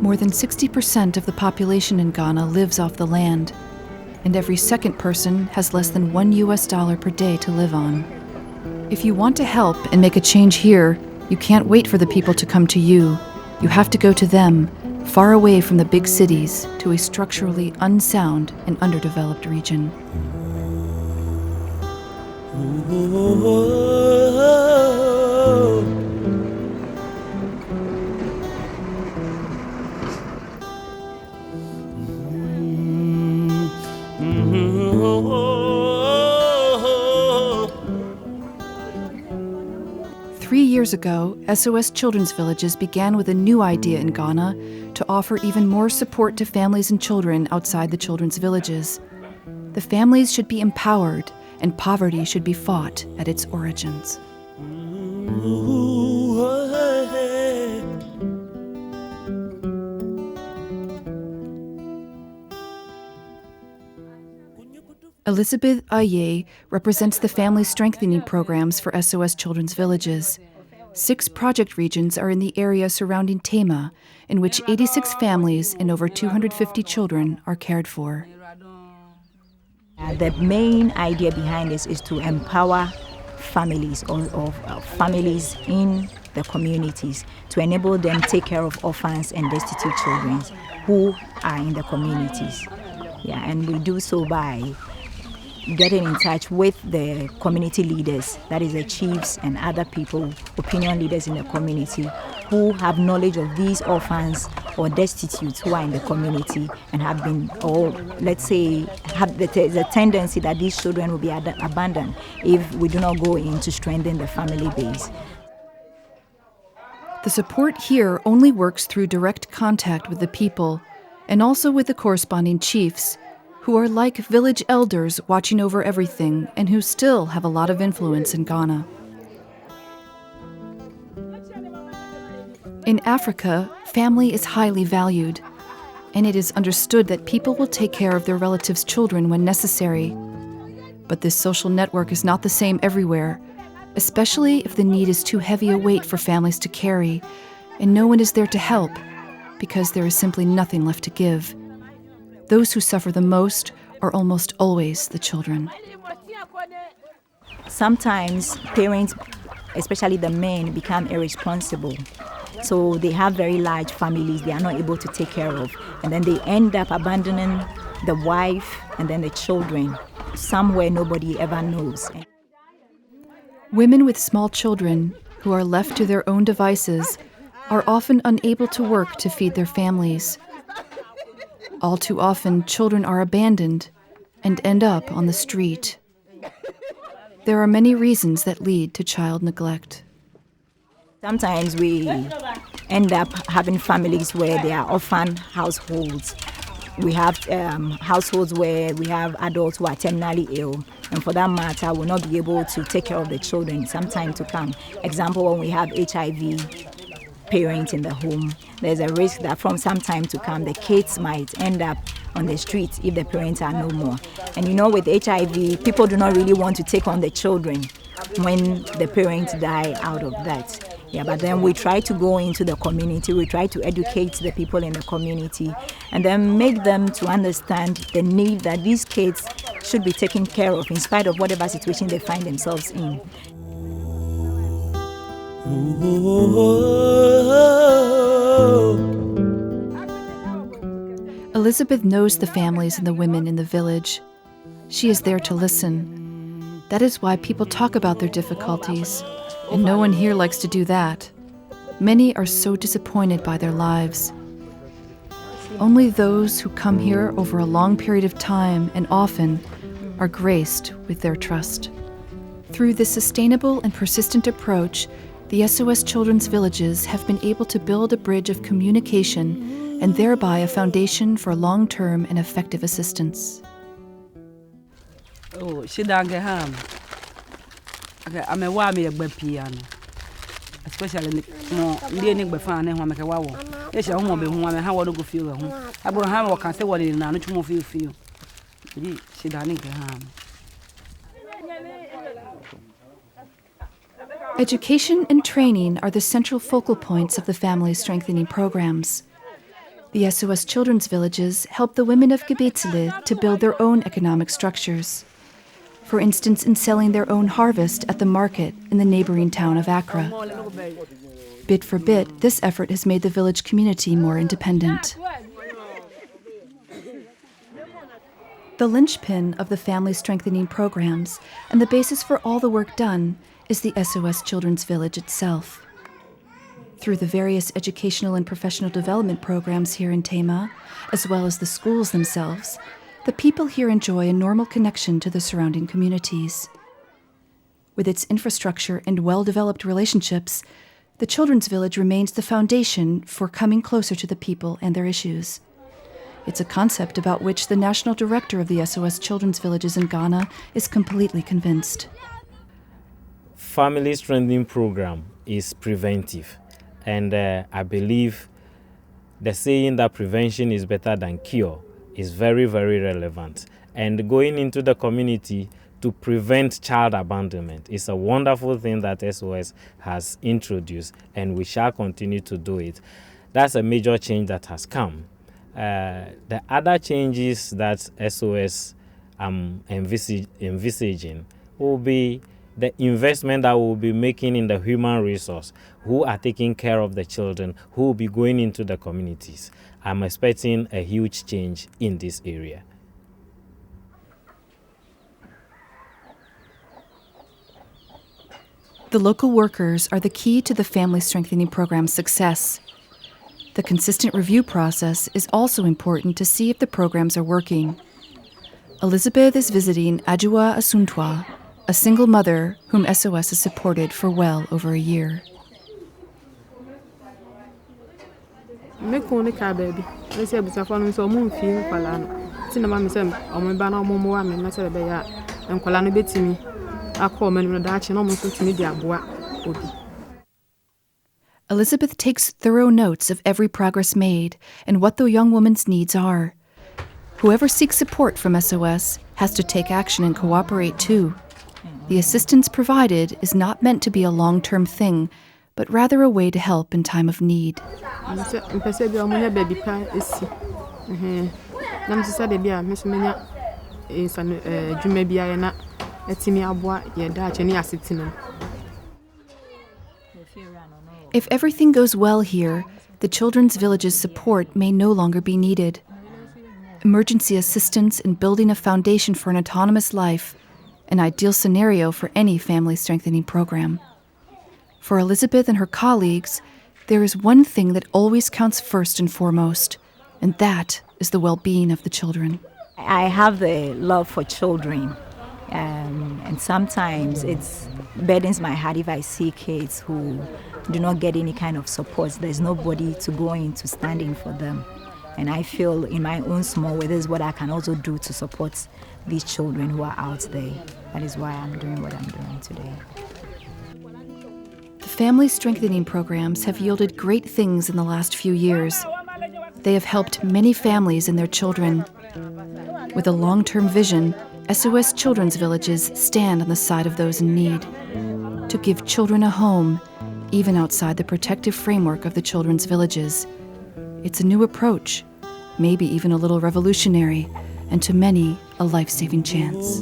More than 60% of the population in Ghana lives off the land, and every second person has less than $1 per day to live on. If you want to help and make a change here, you can't wait for the people to come to you. You have to go to them, far away from the big cities, to a structurally unsound and underdeveloped region. 3 years ago, SOS Children's Villages began with a new idea in Ghana to offer even more support to families and children outside the children's villages. The families should be empowered, and poverty should be fought at its origins. Elizabeth Aye represents the family strengthening programs for SOS Children's Villages. 6 project regions are in the area surrounding Tema, in which 86 families and over 250 children are cared for. The main idea behind this is to empower families or families in the communities to enable them to take care of orphans and destitute children who are in the communities. Yeah, and we do so by getting in touch with the community leaders, that is the chiefs and other people, opinion leaders in the community, who have knowledge of these orphans or destitutes who are in the community and have been, or let's say, have the tendency that these children will be abandoned if we do not go in to strengthen the family base. The support here only works through direct contact with the people and also with the corresponding chiefs, who are like village elders watching over everything and who still have a lot of influence in Ghana. In Africa, family is highly valued, and it is understood that people will take care of their relatives' children when necessary. But this social network is not the same everywhere, especially if the need is too heavy a weight for families to carry, and no one is there to help, because there is simply nothing left to give. Those who suffer the most are almost always the children. Sometimes parents, especially the men, become irresponsible. So they have very large families they are not able to take care of. And then they end up abandoning the wife and then the children somewhere nobody ever knows. Women with small children who are left to their own devices are often unable to work to feed their families. All too often, children are abandoned and end up on the street. There are many reasons that lead to child neglect. Sometimes we end up having families where they are orphan households. We have households where we have adults who are terminally ill, and for that matter, will not be able to take care of the children some time to come. Example, when we have HIV parents in the home, there's a risk that from some time to come, the kids might end up on the streets if the parents are no more. And you know, with HIV, people do not really want to take on the children when the parents die out of that. Yeah, but then we try to go into the community, we try to educate the people in the community, and then make them to understand the need that these kids should be taken care of in spite of whatever situation they find themselves in. Elizabeth knows the families and the women in the village. She is there to listen. That is why people talk about their difficulties, and no one here likes to do that. Many are so disappointed by their lives. Only those who come here over a long period of time and often are graced with their trust. Through this sustainable and persistent approach, the SOS Children's Villages have been able to build a bridge of communication and thereby a foundation for long-term and effective assistance. I'm a wami a piano, especially no leaning by fan and make a wow. Yes, I won't be one and how I go feel. Abraham or can say what in an much more feel. She dining ham. Education and training are the central focal points of the family strengthening programs. The SOS Children's Villages help the women of Gebetsele to build their own economic structures. For instance, in selling their own harvest at the market in the neighboring town of Accra. Bit for bit, this effort has made the village community more independent. The linchpin of the family strengthening programs and the basis for all the work done is the SOS Children's Village itself. Through the various educational and professional development programs here in Tema, as well as the schools themselves, the people here enjoy a normal connection to the surrounding communities. With its infrastructure and well-developed relationships, the Children's Village remains the foundation for coming closer to the people and their issues. It's a concept about which the national director of the SOS Children's Villages in Ghana is completely convinced. Family strengthening program is preventive, and I believe the saying that prevention is better than cure is very, very relevant. And going into the community to prevent child abandonment is a wonderful thing that SOS has introduced, and we shall continue to do it. That's a major change that has come. The other changes that SOS envisaging will be the investment that we'll be making in the human resource, who are taking care of the children, who will be going into the communities. I'm expecting a huge change in this area. The local workers are the key to the family strengthening program's success. The consistent review process is also important to see if the programs are working. Elizabeth is visiting Ajua Asuntwa, a single mother whom SOS has supported for well over a year. Elizabeth takes thorough notes of every progress made and what the young woman's needs are. Whoever seeks support from SOS has to take action and cooperate too. The assistance provided is not meant to be a long-term thing, but rather a way to help in time of need. If everything goes well here, the Children's Village's support may no longer be needed. Emergency assistance in building a foundation for an autonomous life, an ideal scenario for any family strengthening program. For Elizabeth and her colleagues, there is one thing that always counts first and foremost, and that is the well-being of the children. I have the love for children, and sometimes it burdens my heart if I see kids who do not get any kind of support. There's nobody to go in to stand in for them. And I feel in my own small way, this is what I can also do to support these children who are out there. That is why I'm doing what I'm doing today. The family strengthening programs have yielded great things in the last few years. They have helped many families and their children. With a long-term vision, SOS Children's Villages stand on the side of those in need, to give children a home, even outside the protective framework of the Children's Villages. It's a new approach, maybe even a little revolutionary, and to many, a life-saving chance.